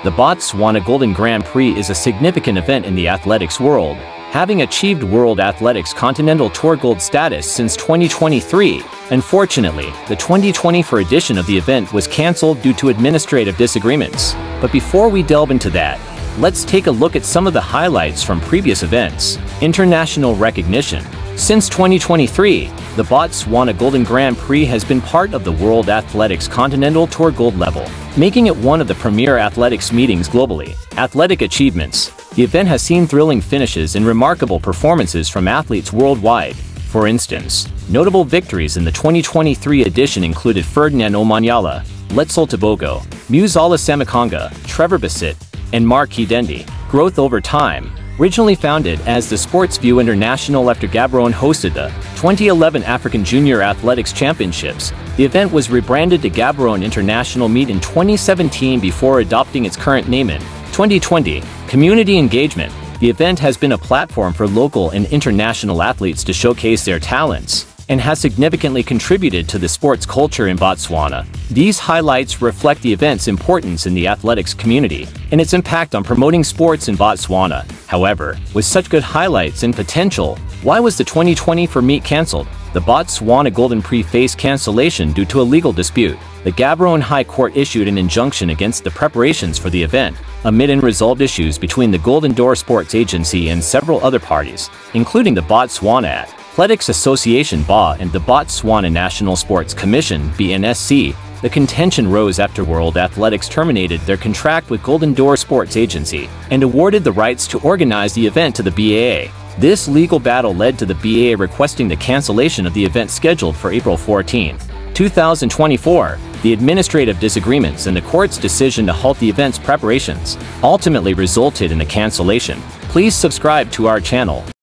The Botswana Golden Grand Prix is a significant event in the athletics world, having achieved World Athletics Continental Tour Gold status since 2023. Unfortunately, the 2024 edition of the event was cancelled due to administrative disagreements. But before we delve into that, let's take a look at some of the highlights from previous events. International recognition. Since 2023, the Botswana Golden Grand Prix has been part of the World Athletics Continental Tour Gold level, making it one of the premier athletics meetings globally. Athletic achievements. The event has seen thrilling finishes and remarkable performances from athletes worldwide. For instance, notable victories in the 2023 edition included Ferdinand Omanyala, Letšeng Tebogo, Musala Samakonga, Trevor Bassett, and Mark Hidendi. Growth over time. Originally founded as the SportsView International after Gaborone hosted the 2011 African Junior Athletics Championships, the event was rebranded to Gaborone International Meet in 2017 before adopting its current name in 2020. Community engagement. The event has been a platform for local and international athletes to showcase their talents, and has significantly contributed to the sports culture in Botswana. These highlights reflect the event's importance in the athletics community and its impact on promoting sports in Botswana. However, with such good highlights and potential, why was the 2024 meet cancelled? The Botswana Golden Prix faced cancellation due to a legal dispute. The Gaborone High Court issued an injunction against the preparations for the event, amid unresolved issues between the Golden Door Sports Agency and several other parties, including the Botswana Athletics Association (BA) and the Botswana National Sports Commission (BNSC). The contention rose after World Athletics terminated their contract with Golden Door Sports Agency and awarded the rights to organize the event to the BAA. This legal battle led to the BAA requesting the cancellation of the event scheduled for April 14, 2024. The administrative disagreements and the court's decision to halt the event's preparations ultimately resulted in the cancellation. Please subscribe to our channel.